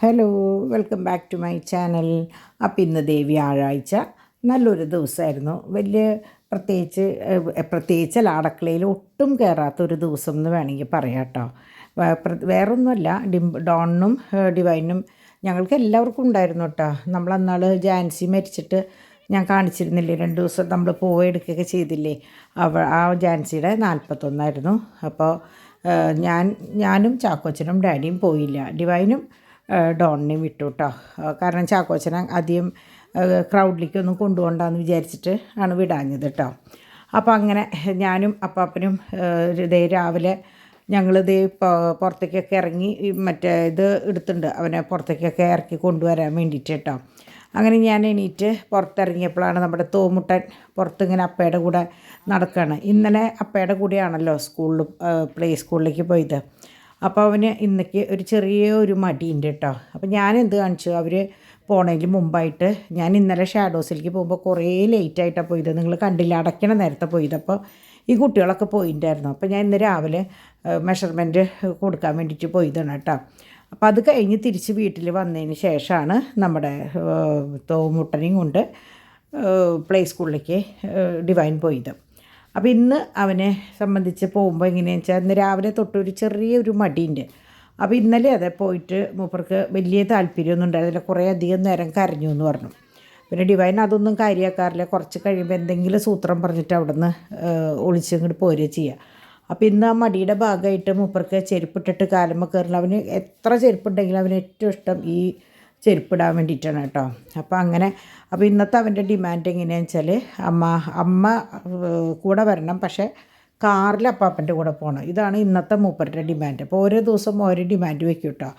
Hello, welcome back to my channel. അപ്പം ഇന്ന് വ്യാഴാഴ്ച നല്ലൊരു ദിവസമായിരുന്നു. വലിയ പ്രത്യേകിച്ചല്ല, അടുക്കളയിൽ ഒട്ടും കയറാത്തൊരു ദിവസം എന്ന് വേണമെങ്കിൽ പറയാം കേട്ടോ. വേറൊന്നുമല്ല, ഡോണിനും ഡിവൈനും ഞങ്ങൾക്ക് എല്ലാവർക്കും ഉണ്ടായിരുന്നു കേട്ടോ. നമ്മളന്നാൾ ജാൻസി മരിച്ചിട്ട് ഞാൻ കാണിച്ചിരുന്നില്ലേ, 2 ദിവസം നമ്മൾ പോയെടുക്കുകയൊക്കെ ചെയ്തില്ലേ, ആ ജാൻസിയുടെ 41 അപ്പോൾ ഞാനും ചാക്കോച്ചനും ഡാഡിയും പോയില്ല. ഡിവൈനും ഡോണിനെയും വിട്ടു കേട്ടോ. കാരണം ചാക്കോച്ചനെ അധികം ക്രൗഡിലേക്കൊന്നും കൊണ്ടുപോകണ്ടെന്ന് വിചാരിച്ചിട്ട് ആണ് വിടാഞ്ഞത് കേട്ടോ. അപ്പോൾ അങ്ങനെ ഞാനും അപ്പാപ്പനും രാവിലെ ഞങ്ങളിത് പുറത്തേക്കൊക്കെ ഇറങ്ങി മറ്റേ ഇത് എടുത്തിട്ടുണ്ട്, അവനെ പുറത്തേക്കൊക്കെ ഇറക്കി കൊണ്ടുവരാൻ വേണ്ടിയിട്ട് കേട്ടോ. അങ്ങനെ ഞാൻ എണീറ്റ് പുറത്തിറങ്ങിയപ്പോഴാണ് നമ്മുടെ തോമുട്ടൻ പുറത്തിങ്ങനെ അപ്പയുടെ കൂടെ നടക്കുകയാണ്. ഇന്നലെ അപ്പയുടെ കൂടെയാണല്ലോ പ്ലേ സ്കൂളിലേക്ക് പോയത്. അപ്പോൾ അവന് ഇന്നേക്ക് ഒരു ചെറിയ മടിയുണ്ട് കേട്ടോ. അപ്പോൾ ഞാൻ എന്ത് കാണിച്ചു, അവർ പോണതിന് മുമ്പായിട്ട് ഞാൻ ഇന്നലെ ഷാഡോസിലേക്ക് പോകുമ്പോൾ കുറേ ലേറ്റായിട്ടാണ് പോയത്. നിങ്ങൾ കണ്ടില്ല, അടയ്ക്കണ നേരത്തെ പോയത്. അപ്പോൾ ഈ കുട്ടികളൊക്കെ പോയിട്ടുണ്ടായിരുന്നു. അപ്പോൾ ഞാൻ ഇന്ന് രാവിലെ മെഷർമെൻറ്റ് കൊടുക്കാൻ വേണ്ടിയിട്ട് പോയതാണ് കേട്ടോ. അപ്പോൾ അത് കഴിഞ്ഞ് തിരിച്ച് വീട്ടിൽ വന്നതിന് ശേഷമാണ് നമ്മുടെ തോമുട്ടനെയും കൊണ്ട് പ്ലേ സ്കൂളിലേക്ക് ഡിവൈൻ പോയത്. അപ്പോൾ ഇന്ന് അവനെ സംബന്ധിച്ച് പോകുമ്പോൾ എങ്ങനെയാണെന്ന് വെച്ചാൽ, ഇന്ന് രാവിലെ തൊട്ടൊരു ചെറിയൊരു മടിയുണ്ട്. അപ്പോൾ ഇന്നലെ അതെ പോയിട്ട് മൂപ്പർക്ക് വലിയ താല്പര്യമൊന്നും ഉണ്ടായിരുന്നില്ല, കുറേ അധികം നേരം കരഞ്ഞു എന്ന് പറഞ്ഞു. പിന്നെ ഡിവൈൻ അതൊന്നും കാര്യമാക്കാറില്ല. കുറച്ച് കഴിയുമ്പോൾ എന്തെങ്കിലും സൂത്രം പറഞ്ഞിട്ട് അവിടെ നിന്ന് ഒളിച്ചിങ്ങോട്ട് പോരുക ചെയ്യുക. അപ്പോൾ ഇന്ന് ആ മടിയുടെ ഭാഗമായിട്ട് മൂപ്പർക്ക് ചെരുപ്പിട്ടിട്ട് കാലുമ്മ കയറില്ല. അവന് എത്ര ചെരുപ്പുണ്ടെങ്കിലും അവന് ഏറ്റവും ഇഷ്ടം ഈ ചെരുപ്പിടാൻ വേണ്ടിയിട്ടാണ് കേട്ടോ. അപ്പോൾ ഇന്നത്തെ അവൻ്റെ ഡിമാൻഡ് എങ്ങനെയാണെന്ന് വെച്ചാൽ, അമ്മ കൂടെ വരണം, പക്ഷേ കാറിൽ അപ്പാപ്പൻ്റെ കൂടെ പോകണം. ഇതാണ് ഇന്നത്തെ മൂപ്പരുടെ ഡിമാൻഡ്. അപ്പോൾ ഓരോ ദിവസം ഓരോ ഡിമാൻഡ് വെക്കും കേട്ടോ.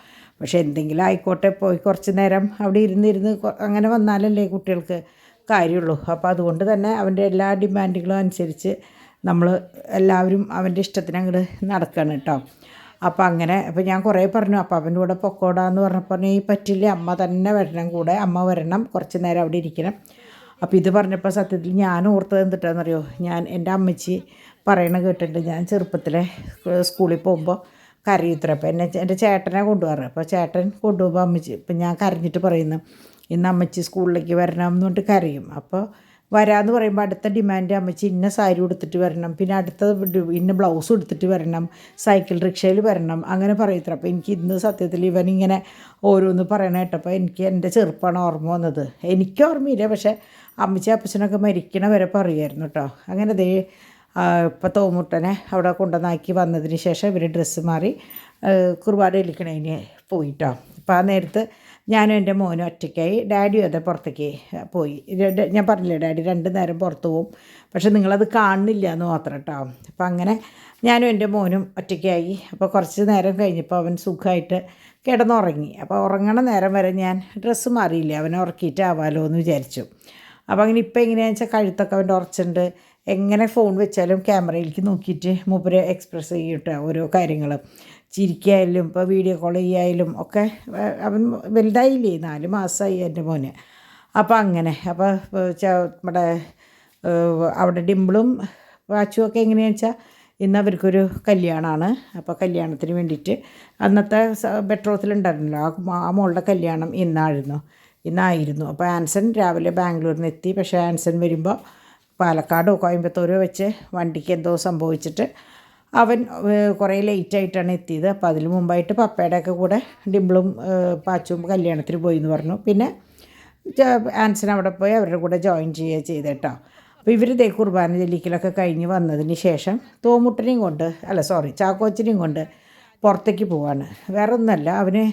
പക്ഷേ എന്തെങ്കിലും ആയിക്കോട്ടെ, പോയി കുറച്ച് നേരം അവിടെ ഇരുന്ന് അങ്ങനെ വന്നാലല്ലേ കുട്ടികൾക്ക് കാര്യമുള്ളൂ. അപ്പോൾ അതുകൊണ്ട് തന്നെ അവൻ്റെ എല്ലാ ഡിമാൻഡുകളും അനുസരിച്ച് നമ്മൾ എല്ലാവരും അവൻ്റെ ഇഷ്ടത്തിന് അങ്ങോട്ട് നടക്കുകയാണ് കേട്ടോ. അപ്പോൾ ഞാൻ കുറേ പറഞ്ഞു, അപ്പാപ്പൻ്റെ കൂടെ പൊക്കോടാന്ന് പറഞ്ഞപ്പോൾ ഈ പറ്റില്ല, അമ്മ തന്നെ വരണം, കൂടെ അമ്മ വരണം, കുറച്ച് നേരം അവിടെ ഇരിക്കണം. അപ്പോൾ ഇത് പറഞ്ഞപ്പോൾ സത്യത്തിൽ ഞാൻ ഓർത്തത് എന്തിട്ടാണെന്നറിയോ, എൻ്റെ അമ്മച്ചി പറയണ കേട്ടിട്ടുണ്ട്. ഞാൻ ചെറുപ്പത്തിലെ സ്കൂളിൽ പോകുമ്പോൾ കരയുത്ര. അപ്പോൾ എൻ്റെ ചേട്ടനെ കൊണ്ടുപോകാറ്. അപ്പോൾ ചേട്ടൻ കൊണ്ടുപോകുമ്പോൾ അമ്മച്ചി, ഇപ്പം ഞാൻ കരഞ്ഞിട്ട് പറയുന്നു, ഇന്ന് അമ്മച്ചി സ്കൂളിലേക്ക് വരണം എന്ന് പറഞ്ഞിട്ട് കരയും. അപ്പോൾ വരാമെന്ന് പറയുമ്പോൾ അടുത്ത ഡിമാൻഡ് അമ്മച്ചി ഇന്ന സാരി ഉടുത്തിട്ട് വരണം, പിന്നെ ഇന്ന ബ്ലൗസ് ഉടുത്തിട്ട് വരണം, സൈക്കിൾ റിക്ഷയിൽ വരണം, അങ്ങനെ പറയത്ര. അപ്പോൾ എനിക്ക് ഇന്ന് സത്യത്തിൽ ഇവനിങ്ങനെ ഓരോന്ന് പറയണ കേട്ടപ്പോൾ എനിക്ക് എൻ്റെ ചെറുപ്പമാണ് ഓർമ്മ വന്നത്. എനിക്ക് ഓർമ്മയില്ല, പക്ഷേ അമ്മച്ചി അപ്പച്ചനൊക്കെ മരിക്കണ വരെ പറയുമായിരുന്നു കേട്ടോ. അങ്ങനെ ഇപ്പോൾ തോമുട്ടനെ അവിടെ കൊണ്ടുവന്നാക്കി വന്നതിന് ശേഷം ഇവർ ഡ്രസ്സ് മാറി കുർബാന ഇരിക്കണതിന് പോയിട്ടോ. അപ്പോൾ ആ നേരത്ത് ഞാനും എൻ്റെ മോനും ഒറ്റയ്ക്കായി. ഡാഡിയും അതെ പുറത്തേക്ക് പോയി. ഞാൻ പറഞ്ഞില്ലേ, ഡാഡി 2 നേരം പുറത്ത് പോവും, പക്ഷെ നിങ്ങളത് കാണുന്നില്ല എന്ന് മാത്രം കേട്ടോ. അപ്പോൾ അങ്ങനെ ഞാനും എൻ്റെ മോനും ഒറ്റയ്ക്കായി. അപ്പോൾ കുറച്ച് നേരം കഴിഞ്ഞപ്പോൾ അവൻ സുഖമായിട്ട് കിടന്നുറങ്ങി. അപ്പോൾ ഉറങ്ങണ നേരം വരെ ഞാൻ ഡ്രസ്സ് മാറിയില്ല, അവനെ ഉറക്കിയിട്ടാവാലോ എന്ന് വിചാരിച്ചു. അപ്പോൾ അങ്ങനെ ഇപ്പോൾ എങ്ങനെയാണെന്ന് വെച്ചാൽ കഴുത്തൊക്കെ അവൻ്റെ ഉറച്ചുണ്ട്. എങ്ങനെ ഫോൺ വെച്ചാലും ക്യാമറയിലേക്ക് നോക്കിയിട്ട് മൂപ്പര് എക്സ്പ്രസ് ചെയ്യട്ടെ ഓരോ കാര്യങ്ങൾ. ചിരിക്കായാലും ഇപ്പോൾ വീഡിയോ കോൾ ചെയ്യായാലും ഒക്കെ അവൻ വലുതായില്ലേ, 4 മാസമായി എൻ്റെ മോന്. അപ്പോൾ നമ്മുടെ അവിടെ ഡിമ്പിളും വാച്ചും ഒക്കെ എങ്ങനെയാണെന്ന് വെച്ചാൽ, ഇന്ന് അവർക്കൊരു കല്യാണമാണ്. അപ്പോൾ കല്യാണത്തിന് വേണ്ടിയിട്ട് അന്നത്തെ ബെട്രോത്തിലുണ്ടായിരുന്നല്ലോ, ആ മോളുടെ കല്യാണം ഇന്നായിരുന്നു. അപ്പോൾ ആൻസൺ രാവിലെ ബാംഗ്ലൂരിൽ നിന്ന് എത്തി. പക്ഷേ ആൻസൺ വരുമ്പോൾ പാലക്കാടോ കോയമ്പത്തൂരോ വെച്ച് വണ്ടിക്ക് എന്തോ സംഭവിച്ചിട്ട് അവൻ കുറേ ലേറ്റായിട്ടാണ് എത്തിയത്. അപ്പോൾ അതിന് മുമ്പായിട്ട് പപ്പയുടെയൊക്കെ കൂടെ ഡിംപിളും പാച്ചും കല്യാണത്തിന് പോയി എന്ന് പറഞ്ഞു. പിന്നെ ആൻസൺ അവിടെ പോയി അവരുടെ കൂടെ ജോയിൻ ചെയ്യുക ചെയ്തേട്ടോ. അപ്പോൾ ഇവർ കുർബാന ചെല്ലിക്കലൊക്കെ കഴിഞ്ഞ് വന്നതിന് ശേഷം ചാക്കോച്ചനെയും കൊണ്ട് പുറത്തേക്ക് പോവാണ്. വേറെ ഒന്നുമല്ല, അവന്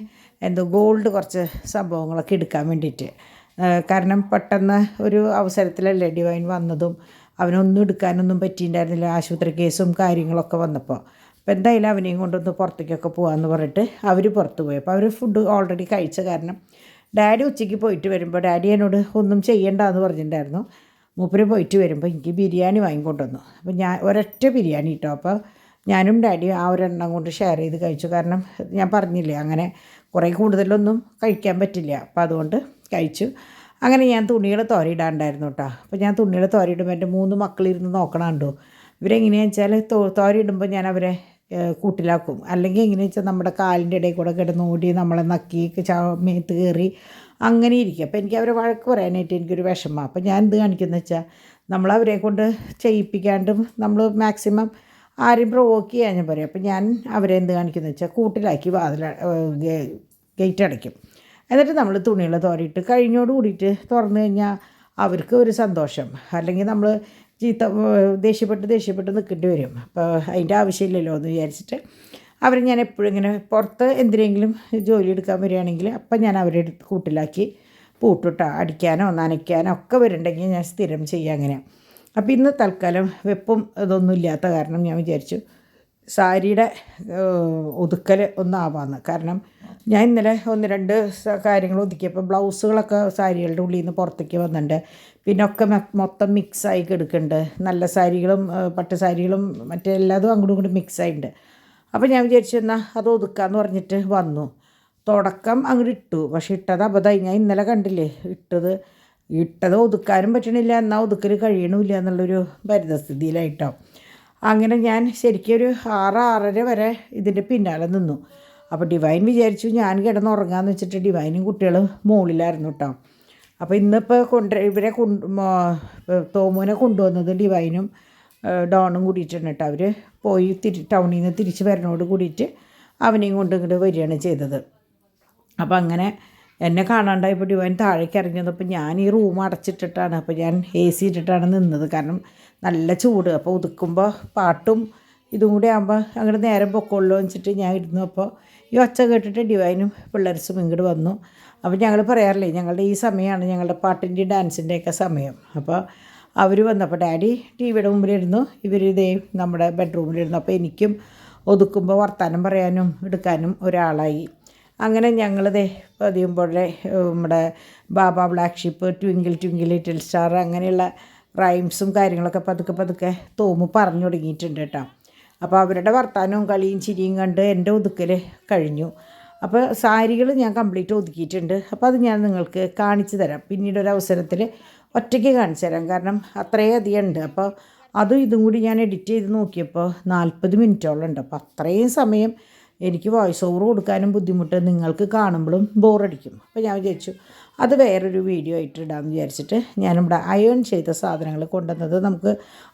ഗോൾഡ് കുറച്ച് സംഭവങ്ങളൊക്കെ എടുക്കാൻ വേണ്ടിയിട്ട്. കാരണം പെട്ടെന്ന് ഒരു അവസരത്തിലല്ലേ ഡിവൈൻ വന്നതും, അവനൊന്നും എടുക്കാനൊന്നും പറ്റിയിട്ടുണ്ടായിരുന്നില്ല, ആശുപത്രി കേസും കാര്യങ്ങളൊക്കെ വന്നപ്പോൾ. അപ്പോൾ എന്തായാലും അവനെയും കൊണ്ടൊന്ന് പുറത്തേക്കൊക്കെ പോകാമെന്ന് പറഞ്ഞിട്ട് അവർ പുറത്ത് പോയി. അപ്പോൾ അവർ ഫുഡ് ഓൾറെഡി കഴിച്ച കാരണം ഡാഡി ഉച്ചയ്ക്ക് പോയിട്ട് വരുമ്പോൾ ഡാഡി എന്നോട് ഒന്നും ചെയ്യണ്ടെന്ന് പറഞ്ഞിട്ടുണ്ടായിരുന്നു. മൂപ്പര് പോയിട്ട് വരുമ്പോൾ എനിക്ക് ബിരിയാണി വാങ്ങിക്കൊണ്ടുവന്നു. അപ്പോൾ ഞാൻ ഒരൊറ്റ ബിരിയാണി കേട്ടോ. അപ്പോൾ ഞാനും ഡാഡിയും ആ ഒരെണ്ണം കൊണ്ട് ഷെയർ ചെയ്ത് കഴിച്ചു. കാരണം ഞാൻ പറഞ്ഞില്ലേ, അങ്ങനെ കുറേ കൂടുതലൊന്നും കഴിക്കാൻ പറ്റില്ല. അപ്പോൾ അതുകൊണ്ട് കഴിച്ചു. അങ്ങനെ ഞാൻ തുണികൾ തോരയിടാണ്ടായിരുന്നു കേട്ടോ. അപ്പോൾ ഞാൻ തുണികൾ തോരയിടുമ്പോൾ എൻ്റെ 3 മക്കളിരുന്ന് നോക്കണുണ്ടോ. ഇവരെങ്ങനെയാണെന്ന് വെച്ചാൽ തോരയിടുമ്പോൾ ഞാൻ അവരെ കൂട്ടിലാക്കും. അല്ലെങ്കിൽ എങ്ങനെയാണെന്ന് വെച്ചാൽ നമ്മുടെ കാലിൻ്റെ ഇടയിൽ കൂടെ കിടന്നോടി നമ്മളെ നക്കി മേത്ത് കയറി അങ്ങനെ ഇരിക്കും. അപ്പോൾ എനിക്ക് അവരെ വഴക്ക് പറയാനായിട്ട് എനിക്കൊരു വിഷമമാണ്. അപ്പോൾ ഞാൻ എന്ത് കാണിക്കുന്നത് വെച്ചാൽ നമ്മളവരെ കൊണ്ട് ചെയ്യിപ്പിക്കാണ്ടും നമ്മൾ മാക്സിമം ആരെയും പ്രൊവോക്ക് ചെയ്യാൻ ഞാൻ പറയും. അപ്പോൾ ഞാൻ അവരെ എന്ത് കാണിക്കുന്നത് വെച്ചാൽ കൂട്ടിലാക്കി ഗേറ്റ് അടയ്ക്കും. എന്നിട്ട് നമ്മൾ തുണികൾ തോരയിട്ട് കഴിഞ്ഞോട് കൂടിയിട്ട് തുറന്നു കഴിഞ്ഞാൽ അവർക്ക് ഒരു സന്തോഷം. അല്ലെങ്കിൽ നമ്മൾ ദേഷ്യപ്പെട്ട് നിൽക്കേണ്ടി വരും. അപ്പോൾ അതിൻ്റെ ആവശ്യമില്ലല്ലോ എന്ന് വിചാരിച്ചിട്ട് അവർ ഞാൻ എപ്പോഴും ഇങ്ങനെ പുറത്ത് എന്തിനെങ്കിലും ജോലി എടുക്കാൻ വരികയാണെങ്കിൽ അപ്പം ഞാൻ അവരെ കൂട്ടിലാക്കി പൂട്ടിട്ടോ അടിക്കാനോ നനയ്ക്കാനോ ഒക്കെ വരുന്നുണ്ടെങ്കിൽ ഞാൻ സ്ഥിരം ചെയ്യുക അങ്ങനെ. അപ്പോൾ ഇന്ന് തൽക്കാലം വെപ്പും ഇതൊന്നും ഇല്ലാത്ത കാരണം ഞാൻ വിചാരിച്ചു സാരിയുടെ ഒതുക്കൽ ഒന്നാവാന്ന്. കാരണം ഞാൻ ഇന്നലെ 1-2 കാര്യങ്ങൾ ഒതുക്കിയപ്പോൾ ബ്ലൗസുകളൊക്കെ സാരികളുടെ ഉള്ളിൽ നിന്ന് പുറത്തേക്ക് വന്നിട്ടുണ്ട്. പിന്നെ ഒക്കെ മൊത്തം മിക്സായി കിടക്കുന്നുണ്ട്. നല്ല സാരികളും പട്ട് സാരികളും മറ്റെല്ലാതും അങ്ങോട്ടും ഇങ്ങോട്ടും മിക്സായിട്ടുണ്ട്. അപ്പോൾ ഞാൻ വിചാരിച്ചു എന്നാൽ അത് ഒതുക്കാമെന്ന് പറഞ്ഞിട്ട് വന്നു. തുടക്കം അങ്ങോട്ട് ഇട്ടു. പക്ഷേ ഇട്ടത് അബദ്ധമായി. ഞാൻ ഇന്നലെ കണ്ടില്ലേ ഇട്ടത് ഒതുക്കാനും പറ്റണില്ല, എന്നാൽ ഒതുക്കൽ കഴിയണമില്ല എന്നുള്ളൊരു പരിതസ്ഥിതിയിലായിട്ടോ. അങ്ങനെ ഞാൻ ശരിക്കും ഒരു 6-6:30 വരെ ഇതിൻ്റെ പിന്നാലെ നിന്നു. അപ്പോൾ ഡിവൈൻ വിചാരിച്ചു ഞാൻ കിടന്നുറങ്ങാമെന്ന് വെച്ചിട്ട് ഡിവൈനും കുട്ടികളും മുകളിലായിരുന്നു കേട്ടോ. അപ്പോൾ ഇന്നിപ്പോൾ ഇവരെ തോമുവിനെ കൊണ്ടുവന്നത് ഡിവൈനും ഡോണും കൂടിയിട്ടാണ് കേട്ടോ. അവർ പോയി ടൗണിൽ നിന്ന് തിരിച്ച് വരണോട് കൂടിയിട്ട് അവനെയും കൊണ്ട് ഇങ്ങോട്ട് വരികയാണ് ചെയ്തത്. അപ്പോൾ അങ്ങനെ എന്നെ കാണാണ്ടായപ്പോൾ ഡിവൈൻ താഴേക്ക് ഇറങ്ങി വന്നപ്പോൾ ഞാൻ ഈ റൂം അടച്ചിട്ടിട്ടാണ്, അപ്പോൾ ഞാൻ AC ഇട്ടിട്ടാണ് നിന്നത്. കാരണം നല്ല ചൂട്. അപ്പോൾ ഒതുക്കുമ്പോൾ പാട്ടും ഇതും കൂടി ആകുമ്പോൾ അങ്ങോട്ട് നേരം പൊക്കമുള്ളൂ വെച്ചിട്ട് ഞാൻ ഇരുന്നു. അപ്പോൾ ഈ ഒച്ച കേട്ടിട്ട് ഡിവൈനും പിള്ളേർസും ഇങ്ങോട്ട് വന്നു. അപ്പോൾ ഞങ്ങൾ പറയാറില്ലേ ഞങ്ങളുടെ ഈ സമയമാണ് ഞങ്ങളുടെ പാട്ടിൻ്റെയും ഡാൻസിൻ്റെയൊക്കെ സമയം. അപ്പോൾ അവർ വന്നപ്പോൾ ഡാഡി ടിവിയുടെ മുമ്പിലിരുന്നു, ഇവരിതേ നമ്മുടെ ബെഡ്റൂമിലിരുന്നു. അപ്പോൾ എനിക്കും ഒതുക്കുമ്പോൾ വർത്താനം പറയാനും എടുക്കാനും ഒരാളായി. അങ്ങനെ ഞങ്ങളിതേ പതിയുമ്പോഴേ നമ്മുടെ baa black sheep, twinkle twinkle little star അങ്ങനെയുള്ള റൈംസും കാര്യങ്ങളൊക്കെ പതുക്കെ തോമു പറഞ്ഞു തുടങ്ങിയിട്ടുണ്ട് കേട്ടോ. അപ്പോൾ അവരുടെ വർത്താനവും കളിയും ചിരിയും കണ്ട് എൻ്റെ ഒതുക്കൽ കഴിഞ്ഞു. അപ്പോൾ സാരികൾ ഞാൻ കംപ്ലീറ്റ് ഒതുക്കിയിട്ടുണ്ട്. അപ്പോൾ അത് ഞാൻ നിങ്ങൾക്ക് കാണിച്ചു തരാം. പിന്നീടൊരവസരത്തിൽ ഒറ്റയ്ക്ക് കാണിച്ചു തരാം. കാരണം അത്രയും അധികം ഉണ്ട്. അപ്പോൾ അതും ഇതും കൂടി ഞാൻ എഡിറ്റ് ചെയ്ത് നോക്കിയപ്പോൾ 40 മിനിറ്റോളം ഉണ്ട്. അപ്പോൾ അത്രയും സമയം എനിക്ക് വോയിസ് ഓവർ കൊടുക്കാനും ബുദ്ധിമുട്ട്, നിങ്ങൾക്ക് കാണുമ്പോഴും ബോറടിക്കും. അപ്പോൾ ഞാൻ വിചാരിച്ചു അത് വേറൊരു വീഡിയോ ആയിട്ട് ഇടാമെന്ന് വിചാരിച്ചിട്ട് ഞാനിവിടെ അയൺ ചെയ്ത സാധനങ്ങൾ കൊണ്ടുവന്നത്. നമുക്ക്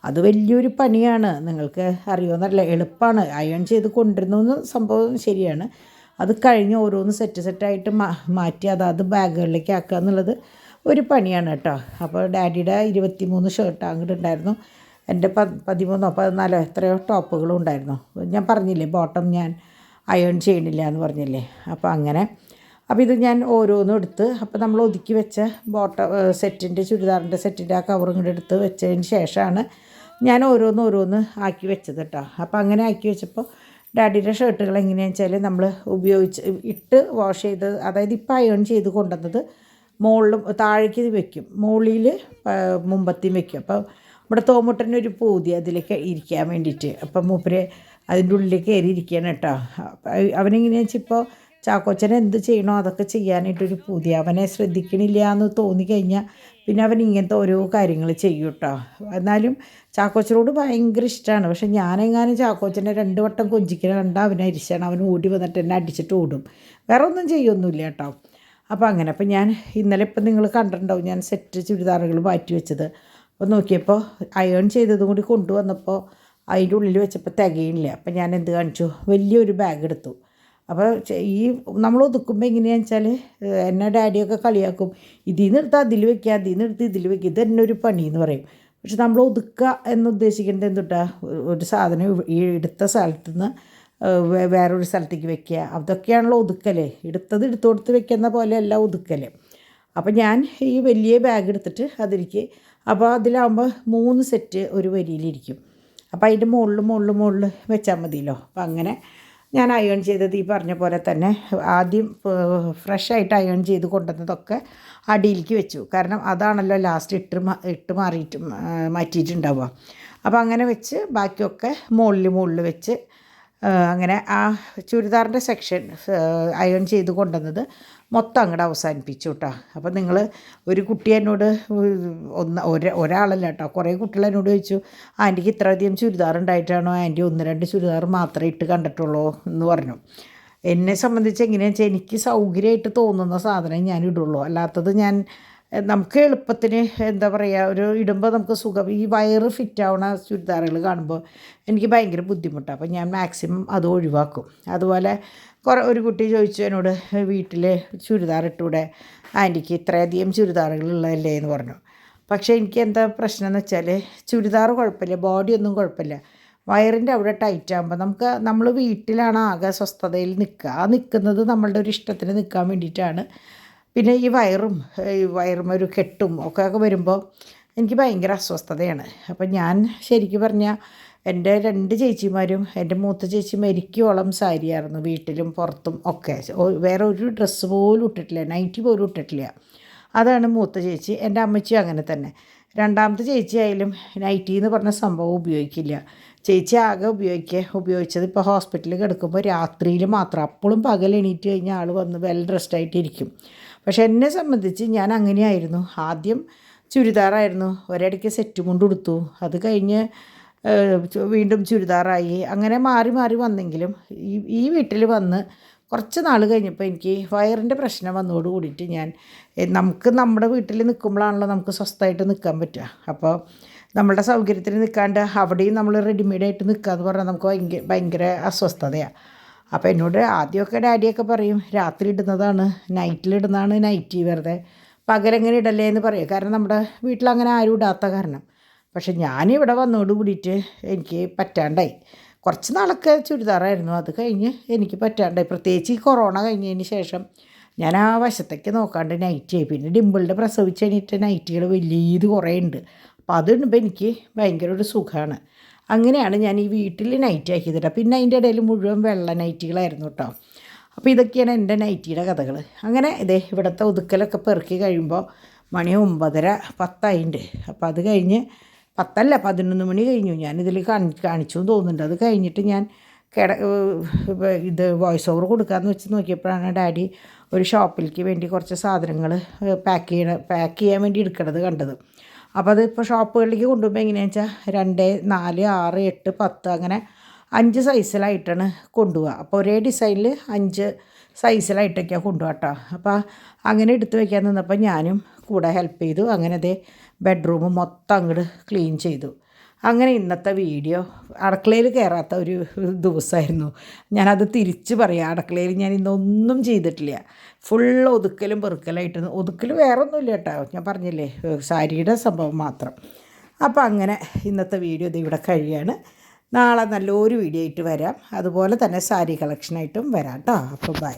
അത് വലിയൊരു പണിയാണ്, നിങ്ങൾക്ക് അറിയുമെന്നല്ല, എളുപ്പമാണ് അയൺ ചെയ്ത് കൊണ്ടുവരുന്നു സംഭവം ശരിയാണ്. അത് കഴിഞ്ഞ് ഓരോന്ന് സെറ്റായിട്ട് മാറ്റി അത് ബാഗുകളിലേക്ക് ആക്കുക എന്നുള്ളത് ഒരു പണിയാണ് കേട്ടോ. അപ്പോൾ ഡാഡിയുടെ 23 ഷർട്ട് അങ്ങോട്ട് ഉണ്ടായിരുന്നു. എൻ്റെ 13-14 എത്രയോ ടോപ്പുകളും ഉണ്ടായിരുന്നു. ഞാൻ പറഞ്ഞില്ലേ ബോട്ടം ഞാൻ അയൺ ചെയ്യണില്ല എന്ന് പറഞ്ഞില്ലേ. അപ്പോൾ ഇത് ഞാൻ ഓരോന്നും എടുത്ത്, അപ്പോൾ നമ്മൾ ഒതുക്കി വെച്ച ചുരിദാറിൻ്റെ സെറ്റിൻ്റെ ആ കവറും കൂടെ എടുത്ത് വെച്ചതിന് ശേഷമാണ് ഞാൻ ഓരോന്ന് ആക്കി വെച്ചത് കേട്ടോ. അപ്പോൾ അങ്ങനെ ആക്കി വെച്ചപ്പോൾ ഡാഡിയുടെ ഷർട്ടുകൾ എങ്ങനെയാണെന്ന് വെച്ചാൽ നമ്മൾ ഇട്ട് വാഷ് ചെയ്ത്, അതായത് ഇപ്പോൾ അയൺ ചെയ്ത് കൊണ്ടുവന്നത് മുകളിലും താഴേക്ക് വെക്കും, മുകളിൽ മുമ്പത്തിയും വെക്കും. അപ്പോൾ നമ്മുടെ തോമുട്ടനൊരു പൂതി അതിലേക്ക് ഇരിക്കാൻ വേണ്ടിയിട്ട്. അപ്പം മൂപ്പര് അതിൻ്റെ ഉള്ളിലേക്ക് കയറി ഇരിക്കുകയാണ് കേട്ടോ. അവനെങ്ങനെയാണെന്ന് വെച്ചാൽ ഇപ്പോൾ ചാക്കോച്ചനെ എന്ത് ചെയ്യണോ അതൊക്കെ ചെയ്യാനായിട്ടൊരു പൂതി. അവനെ ശ്രദ്ധിക്കണില്ല എന്ന് തോന്നിക്കഴിഞ്ഞാൽ പിന്നെ അവൻ ഇങ്ങനത്തെ ഓരോ കാര്യങ്ങൾ ചെയ്യും കേട്ടോ. എന്നാലും ചാക്കോച്ചനോട് ഭയങ്കര ഇഷ്ടമാണ്. പക്ഷെ ഞാനെങ്ങാനും ചാക്കോച്ചനെ 2 വട്ടം കൊഞ്ചിക്കണ കണ്ടാൽ അവനെ അരിച്ചാണ്, അവൻ ഓടി വന്നിട്ട് എന്നെ അടിച്ചിട്ട് ഓടും. വേറെ ഒന്നും ചെയ്യൊന്നുമില്ല കേട്ടോ. അപ്പോൾ ഞാൻ ഇന്നലെ ഇപ്പം നിങ്ങൾ കണ്ടിട്ടുണ്ടാവും ഞാൻ സെറ്റ് ചുരിദാറുകൾ മാറ്റി വെച്ചത്. അപ്പോൾ നോക്കിയപ്പോൾ അയൺ ചെയ്തതും കൂടി കൊണ്ടുവന്നപ്പോൾ അതിൻ്റെ ഉള്ളിൽ വെച്ചപ്പോൾ തികയില്ല. അപ്പോൾ ഞാൻ എന്ത് കാണിച്ചു, വലിയൊരു ബാഗ് എടുത്തു. അപ്പോൾ ഈ നമ്മൾ ഒതുക്കുമ്പോൾ എങ്ങനെയാണെന്ന് വെച്ചാൽ എന്നെ ഡാഡിയൊക്കെ കളിയാക്കും, ഇതിൽ നിന്ന് എടുത്താൽ അതിൽ വയ്ക്കുക, അതിൽ നിന്ന് എടുത്ത് ഇതിൽ വയ്ക്കുക, ഇത് തന്നെ ഒരു പണി എന്ന് പറയും. പക്ഷെ നമ്മൾ ഒതുക്കുക എന്നുദ്ദേശിക്കേണ്ടത് എന്തുട്ടാ, ഒരു സാധനം ഈ എടുത്ത സ്ഥലത്ത് നിന്ന് വേറൊരു സ്ഥലത്തേക്ക് വെക്കുക, അതൊക്കെയാണല്ലോ ഒതുക്കൽ. എടുത്തോടുത്ത് വെക്കുന്ന പോലെയല്ല ഒതുക്കൽ. അപ്പോൾ ഞാൻ ഈ വലിയ ബാഗ് എടുത്തിട്ട് അതിലേക്ക്, അപ്പോൾ അതിലാകുമ്പോൾ 3 സെറ്റ് ഒരു വരിയിലിരിക്കും. അപ്പോൾ അതിൻ്റെ മുകളിൽ വെച്ചാൽ മതിയല്ലോ. അപ്പോൾ അങ്ങനെ ഞാൻ അയൺ ചെയ്തത് ഈ പറഞ്ഞ പോലെ തന്നെ ആദ്യം ഫ്രഷായിട്ട് അയൺ ചെയ്ത് കൊണ്ടുവന്നതൊക്കെ അടിയിലേക്ക് വെച്ചു. കാരണം അതാണല്ലോ ലാസ്റ്റ് ഇട്ട് മാറ്റിയിട്ടുണ്ടാവുക. അപ്പോൾ അങ്ങനെ വെച്ച് ബാക്കിയൊക്കെ മുകളിൽ വെച്ച് അങ്ങനെ ആ ചുരിദാറിൻ്റെ സെക്ഷൻ അയൺ ചെയ്ത് കൊണ്ടുവന്നത് മൊത്തം അങ്ങോട്ട് അവസാനിപ്പിച്ചു കേട്ടോ. അപ്പോൾ നിങ്ങൾ ഒരു കുട്ടി എന്നോട് ഒരാളല്ല കേട്ടോ, കുറേ കുട്ടികൾ എന്നോട് ചോദിച്ചു, ആൻറ്റിക്ക് ഇത്രയധികം ചുരിദാർ ഉണ്ടായിട്ടാണോ ആൻറ്റി 1-2 ചുരിദാർ മാത്രമേ ഇട്ട് കണ്ടിട്ടുള്ളൂ എന്ന് പറഞ്ഞു. എന്നെ സംബന്ധിച്ച് എങ്ങനെയാണെന്ന് വെച്ചാൽ എനിക്ക് സൗകര്യമായിട്ട് തോന്നുന്ന സാധനം ഞാൻ ഇടുള്ളൂ. അല്ലാത്തത് നമുക്ക് എളുപ്പത്തിന് എന്താ പറയുക, ഒരു ഇടുമ്പോൾ നമുക്ക് സുഖം, ഈ വയറ് ഫിറ്റാവണ ചുരിദാറുകൾ കാണുമ്പോൾ എനിക്ക് ഭയങ്കര ബുദ്ധിമുട്ടാണ്. അപ്പോൾ ഞാൻ മാക്സിമം അത് ഒഴിവാക്കും. അതുപോലെ ഒരു കുട്ടി ചോദിച്ചു എന്നോട്, വീട്ടിൽ ചുരിദാർ ഇട്ടൂടെ ആൻറ്റിക്ക്, ഇത്രയധികം ചുരിദാറുകളുള്ളതല്ലേ എന്ന് പറഞ്ഞു. പക്ഷേ എനിക്ക് എന്താ പ്രശ്നം എന്ന് വെച്ചാൽ, ചുരിദാർ കുഴപ്പമില്ല, ബോഡിയൊന്നും കുഴപ്പമില്ല, വയറിൻ്റെ അവിടെ ടൈറ്റ് ആകുമ്പോൾ നമ്മൾ വീട്ടിലാണ് ആകെ സ്വസ്ഥതയിൽ നിൽക്കുക. ആ നിൽക്കുന്നത് നമ്മളുടെ ഒരു ഇഷ്ടത്തിന് നിൽക്കാൻ വേണ്ടിയിട്ടാണ്. പിന്നെ ഈ വയറും ഒരു കെട്ടും ഒക്കെ വരുമ്പോൾ എനിക്ക് ഭയങ്കര അസ്വസ്ഥതയാണ്. അപ്പം ഞാൻ ശരിക്കും പറഞ്ഞാൽ എൻ്റെ 2 ചേച്ചിമാരും, എൻ്റെ മൂത്ത ചേച്ചി മരിക്കോളം സാരിയായിരുന്നു, വീട്ടിലും പുറത്തും ഒക്കെ. വേറെ ഒരു ഡ്രസ്സ് പോലും ഇട്ടിട്ടില്ല, നൈറ്റി പോലും ഇട്ടിട്ടില്ല. അതാണ് മൂത്ത ചേച്ചി. എൻ്റെ അമ്മച്ചിയും അങ്ങനെ തന്നെ. രണ്ടാമത്തെ ചേച്ചി ആയാലും നൈറ്റി എന്ന് പറഞ്ഞ സംഭവം ഉപയോഗിക്കില്ല. ചേച്ചി ആകെ ഉപയോഗിച്ചത് ഇപ്പോൾ ഹോസ്പിറ്റലിൽ കിടക്കുമ്പോൾ രാത്രിയിൽ മാത്രം. അപ്പോഴും പകൽ എണീറ്റ് കഴിഞ്ഞാൽ ആൾ വന്ന് വെൽ ഡ്രസ്ഡായിട്ടിരിക്കും. പക്ഷെ എന്നെ സംബന്ധിച്ച് ഞാൻ അങ്ങനെയായിരുന്നു. ആദ്യം ചുരിദാറായിരുന്നു, ഒരിടയ്ക്ക് സെറ്റ് മുണ്ട് ഉടുത്തു, അത് കഴിഞ്ഞ് വീണ്ടും ചുരിദാറായി, അങ്ങനെ മാറി മാറി വന്നെങ്കിലും ഈ വീട്ടിൽ വന്ന് കുറച്ച് നാൾ കഴിഞ്ഞപ്പോൾ എനിക്ക് വയറിൻ്റെ പ്രശ്നം വന്നതോട് കൂടിയിട്ട് നമുക്ക് നമ്മുടെ വീട്ടിൽ നിൽക്കുമ്പോഴാണല്ലോ നമുക്ക് സ്വസ്ഥമായിട്ട് നിൽക്കാൻ പറ്റുക. അപ്പോൾ നമ്മളുടെ സൗകര്യത്തിന് നിൽക്കാണ്ട് അവിടെയും നമ്മൾ റെഡിമെയ്ഡായിട്ട് നിൽക്കുക എന്ന് പറഞ്ഞാൽ നമുക്ക് ഭയങ്കര അസ്വസ്ഥതയാണ്. അപ്പോൾ എന്നോട് ആദ്യമൊക്കെ ഡാഡിയൊക്കെ പറയും, രാത്രി ഇടുന്നതാണ്, നൈറ്റിലിടുന്നതാണ് നൈറ്റി, വെറുതെ പകലെങ്ങനെ ഇടല്ലേ എന്ന് പറയും. കാരണം നമ്മുടെ വീട്ടിലങ്ങനെ ആരും ഇടാത്ത കാരണം. പക്ഷെ ഞാനിവിടെ വന്നോട് കൂടിയിട്ട് എനിക്ക് പറ്റാണ്ടായി. കുറച്ച് നാളൊക്കെ ചുരിദാറായിരുന്നു, അത് കഴിഞ്ഞ് എനിക്ക് പറ്റാണ്ടായി. പ്രത്യേകിച്ച് ഈ കൊറോണ കഴിഞ്ഞതിന് ശേഷം ഞാൻ ആ വശത്തേക്ക് നോക്കാണ്ട് നൈറ്റിയായി. പിന്നെ ഡിമ്പിളിൻ്റെ പ്രസവിച്ച് കഴിഞ്ഞിട്ട് നൈറ്റികൾ വലിയത് കുറേ ഉണ്ട്. അപ്പോൾ അതിടുമ്പോൾ എനിക്ക് ഭയങ്കര ഒരു സുഖമാണ്. അങ്ങനെയാണ് ഞാൻ ഈ വീട്ടിൽ നൈറ്റി ആക്കിയതിട്ട്. പിന്നെ അതിൻ്റെ ഇടയിൽ മുഴുവൻ വെള്ള നൈറ്റികളായിരുന്നു കേട്ടോ. അപ്പോൾ ഇതൊക്കെയാണ് എൻ്റെ നൈറ്റിയുടെ കഥകൾ. അങ്ങനെ ഇവിടുത്തെ ഒതുക്കലൊക്കെ പെറുക്കി കഴിയുമ്പോൾ മണി 9:10 അപ്പോൾ അത് കഴിഞ്ഞ് 11 മണി കഴിഞ്ഞു. ഞാനിതിൽ കാണിച്ചു തോന്നുന്നുണ്ട്. അത് കഴിഞ്ഞിട്ട് ഞാൻ വോയിസ് ഓവർ കൊടുക്കാമെന്ന് വെച്ച് നോക്കിയപ്പോഴാണ് ഡാഡി ഒരു ഷോപ്പിലേക്ക് വേണ്ടി കുറച്ച് സാധനങ്ങൾ പാക്ക് ചെയ്യാൻ വേണ്ടി എടുക്കണത് കണ്ടത്. അപ്പോൾ അത് ഇപ്പോൾ ഷോപ്പുകളിലേക്ക് കൊണ്ടുപോകുമ്പോൾ എങ്ങനെയാണെന്ന് വെച്ചാൽ 2, 4, 6, 8, 10 അങ്ങനെ 5 സൈസിലായിട്ടാണ് കൊണ്ടുപോവുക. അപ്പോൾ ഒരേ ഡിസൈനിൽ 5 സൈസിലായിട്ടൊക്കെയാണ് കൊണ്ടുപോകാം കേട്ടോ. അപ്പോൾ അങ്ങനെ എടുത്ത് വയ്ക്കാൻ നിന്നപ്പോൾ ഞാനും കൂടെ ഹെൽപ്പ് ചെയ്തു. അങ്ങനെ ബെഡ്റൂം മൊത്തം അങ്ങോട്ട് ക്ലീൻ ചെയ്തു. അങ്ങനെ ഇന്നത്തെ വീഡിയോ അടുക്കളയിൽ കയറാത്ത ഒരു ദിവസമായിരുന്നു. ഞാനത് തിരിച്ച് പറയാം, അടുക്കളയിൽ ഞാൻ ഇന്നൊന്നും ചെയ്തിട്ടില്ല. ഫുൾ ഒതുക്കലും പെറുക്കലായിട്ട്. ഒതുക്കൽ വേറെ ഒന്നുമില്ല കേട്ടോ, ഞാൻ പറഞ്ഞില്ലേ, സാരിയുടെ സംഭവം മാത്രം. അപ്പോൾ അങ്ങനെ ഇന്നത്തെ വീഡിയോ ഇവിടെ കഴിയാണ്. നാളെ നല്ലൊരു വീഡിയോ ആയിട്ട് വരാം. അതുപോലെ തന്നെ സാരി കളക്ഷനായിട്ടും വരാം കേട്ടോ. അപ്പോൾ ബൈ.